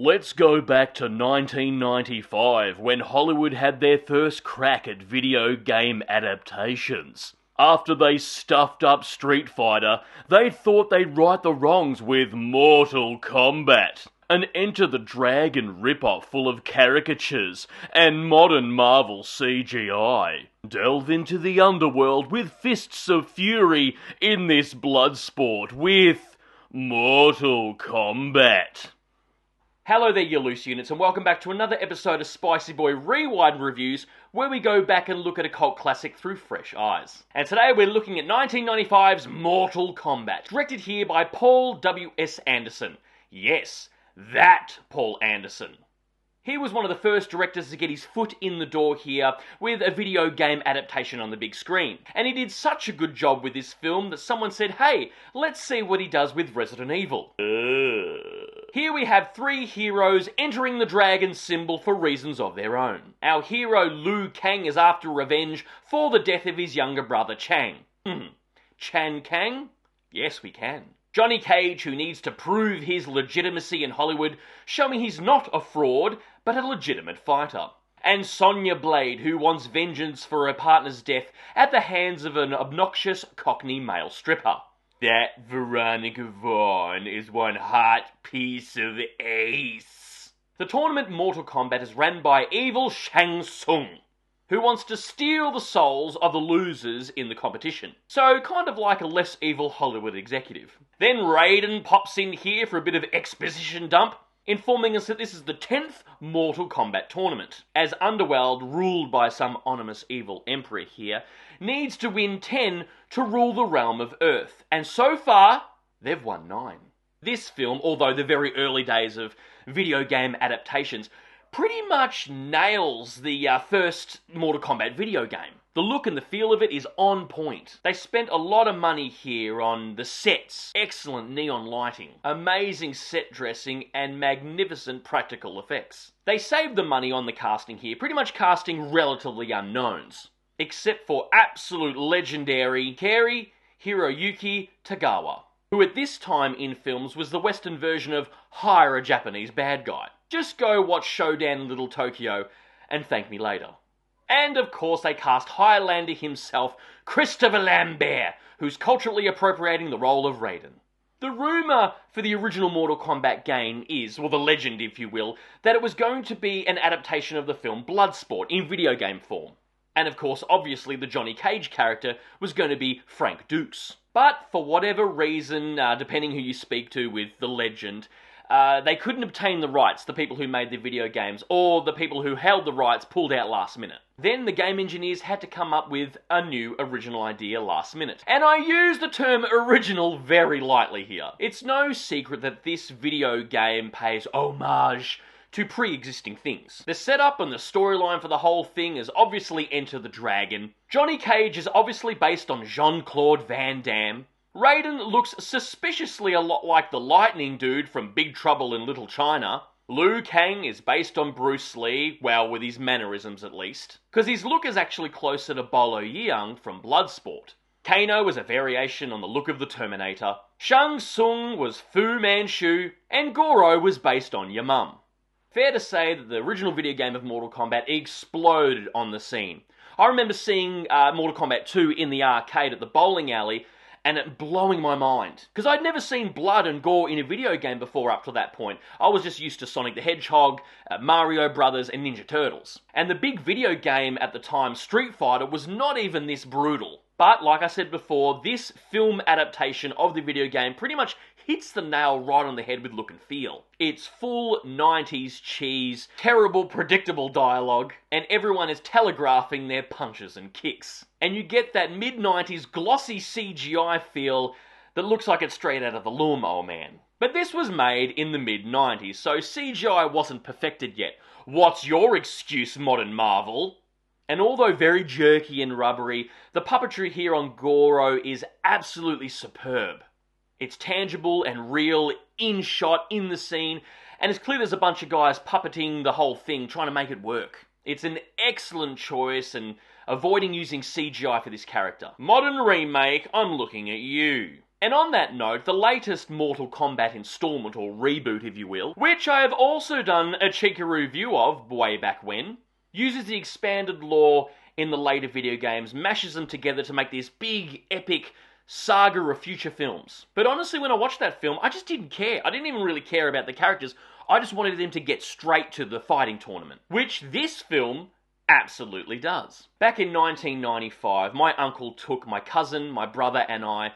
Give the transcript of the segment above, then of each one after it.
Let's go back to 1995, when Hollywood had their first crack at video game adaptations. After they stuffed up Street Fighter, they thought they'd right the wrongs with Mortal Kombat, an Enter the Dragon ripoff full of caricatures and modern Marvel CGI. Delve into the underworld with fists of fury in this blood sport with Mortal Kombat. Hello there, you loose units, and welcome back to another episode of Spicy Boy Rewind Reviews, where we go back and look at a cult classic through fresh eyes. And today we're looking at 1995's Mortal Kombat, directed here by Paul W.S. Anderson. Yes, that Paul Anderson. He was one of the first directors to get his foot in the door here with a video game adaptation on the big screen. And he did such a good job with this film that someone said, hey, let's see what he does with Resident Evil. Here we have three heroes entering the dragon symbol for reasons of their own. Our hero Liu Kang is after revenge for the death of his younger brother Chang. Chan Kang? Yes, we can. Johnny Cage, who needs to prove his legitimacy in Hollywood, showing he's not a fraud, but a legitimate fighter. And Sonya Blade, who wants vengeance for her partner's death at the hands of an obnoxious Cockney male stripper. That Veronica Vaughn is one hot piece of ace. The tournament Mortal Kombat is ran by evil Shang Tsung, who wants to steal the souls of the losers in the competition. So, kind of like a less evil Hollywood executive. Then Raiden pops in here for a bit of exposition dump, informing us that this is the 10th Mortal Kombat tournament, as Underworld, ruled by some ominous evil emperor here, needs to win 10 to rule the realm of Earth. And so far, they've won 9. This film, although the very early days of video game adaptations, pretty much nails the first Mortal Kombat video game. The look and the feel of it is on point. They spent a lot of money here on the sets, excellent neon lighting, amazing set dressing, and magnificent practical effects. They saved the money on the casting here, pretty much casting relatively unknowns, except for absolute legendary Cary-Hiroyuki Tagawa, who at this time in films was the Western version of hire a Japanese bad guy. Just go watch Showdown in Little Tokyo and thank me later. And of course they cast Highlander himself, Christopher Lambert, who's culturally appropriating the role of Raiden. The rumour for the original Mortal Kombat game is, or the legend if you will, that it was going to be an adaptation of the film Bloodsport in video game form. And of course, obviously the Johnny Cage character was going to be Frank Dukes. But for whatever reason, depending who you speak to with the legend, they couldn't obtain the rights, the people who made the video games, or the people who held the rights pulled out last minute. Then the game engineers had to come up with a new original idea last minute. And I use the term original very lightly here. It's no secret that this video game pays homage to pre-existing things. The setup and the storyline for the whole thing is obviously Enter the Dragon. Johnny Cage is obviously based on Jean-Claude Van Damme. Raiden looks suspiciously a lot like the lightning dude from Big Trouble in Little China. Liu Kang is based on Bruce Lee, well, with his mannerisms at least, because his look is actually closer to Bolo Yeung from Bloodsport. Kano is a variation on the look of the Terminator. Shang Tsung was Fu Manchu, and Goro was based on your mum. Fair to say that the original video game of Mortal Kombat exploded on the scene. I remember seeing Mortal Kombat 2 in the arcade at the bowling alley, and it blowing my mind. Because I'd never seen blood and gore in a video game before up to that point. I was just used to Sonic the Hedgehog, Mario Brothers, and Ninja Turtles. And the big video game at the time, Street Fighter, was not even this brutal. But, like I said before, this film adaptation of the video game pretty much hits the nail right on the head with look and feel. It's full 90s cheese, terrible, predictable dialogue, and everyone is telegraphing their punches and kicks. And you get that mid-90s glossy CGI feel that looks like it's straight out of the Lawnmower Man. But this was made in the mid-90s, so CGI wasn't perfected yet. What's your excuse, modern Marvel? And although very jerky and rubbery, the puppetry here on Goro is absolutely superb. It's tangible and real, in shot, in the scene, and it's clear there's a bunch of guys puppeting the whole thing, trying to make it work. It's an excellent choice, and avoiding using CGI for this character. Modern remake, I'm looking at you. And on that note, the latest Mortal Kombat installment, or reboot if you will, which I have also done a cheeky review of way back when, uses the expanded lore in the later video games, mashes them together to make this big, epic saga of future films. But honestly, when I watched that film, I just didn't care. I didn't even really care about the characters. I just wanted them to get straight to the fighting tournament, which this film absolutely does. Back in 1995, my uncle took my cousin, my brother, and I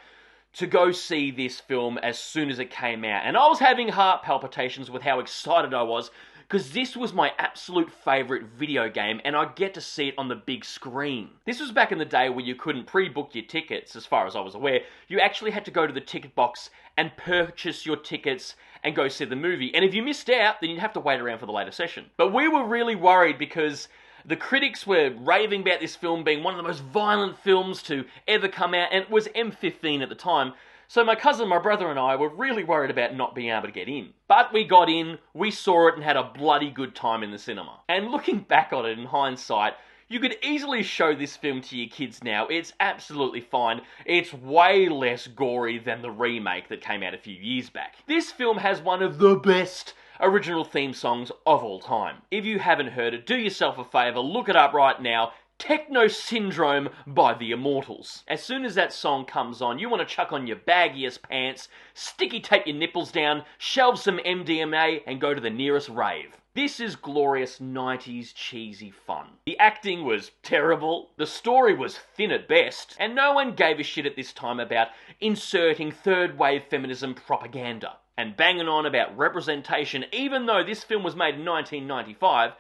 to go see this film as soon as it came out. And I was having heart palpitations with how excited I was, because this was my absolute favourite video game, and I'd get to see it on the big screen. This was back in the day where you couldn't pre-book your tickets, as far as I was aware. You actually had to go to the ticket box and purchase your tickets and go see the movie. And if you missed out, then you'd have to wait around for the later session. But we were really worried because the critics were raving about this film being one of the most violent films to ever come out, and it was M15 at the time. So my cousin, my brother, and I were really worried about not being able to get in. But we got in, we saw it, and had a bloody good time in the cinema. And looking back on it in hindsight, you could easily show this film to your kids now. It's absolutely fine. It's way less gory than the remake that came out a few years back. This film has one of the best original theme songs of all time. If you haven't heard it, do yourself a favour, look it up right now. Techno Syndrome by the Immortals. As soon as that song comes on, you want to chuck on your baggiest pants, sticky tape your nipples down, shelve some MDMA, and go to the nearest rave. This is glorious 90s cheesy fun. The acting was terrible, the story was thin at best, and no one gave a shit at this time about inserting third-wave feminism propaganda and banging on about representation. Even though this film was made in 1995,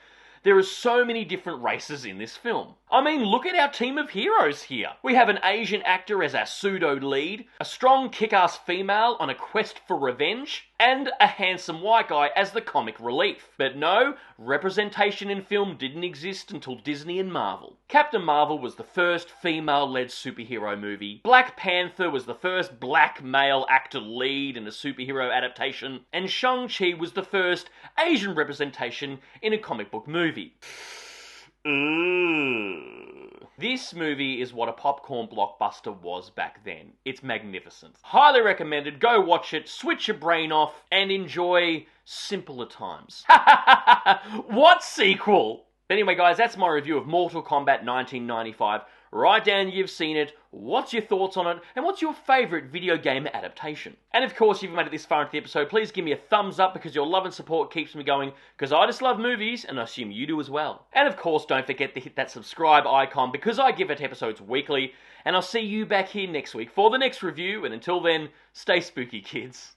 there are so many different races in this film. I mean, look at our team of heroes here. We have an Asian actor as our pseudo lead, a strong kick-ass female on a quest for revenge, and a handsome white guy as the comic relief. But no, representation in film didn't exist until Disney and Marvel. Captain Marvel was the first female-led superhero movie. Black Panther was the first black male actor lead in a superhero adaptation. And Shang-Chi was the first Asian representation in a comic book movie. This movie is what a popcorn blockbuster was back then. It's magnificent. Highly recommended. Go watch it, switch your brain off, and enjoy simpler times. What sequel? Anyway, guys, that's my review of Mortal Kombat 1995. Write down you've seen it, what's your thoughts on it, and what's your favourite video game adaptation. And of course, if you've made it this far into the episode, please give me a thumbs up because your love and support keeps me going, because I just love movies, and I assume you do as well. And of course, don't forget to hit that subscribe icon because I give it episodes weekly, and I'll see you back here next week for the next review, and until then, stay spooky, kids.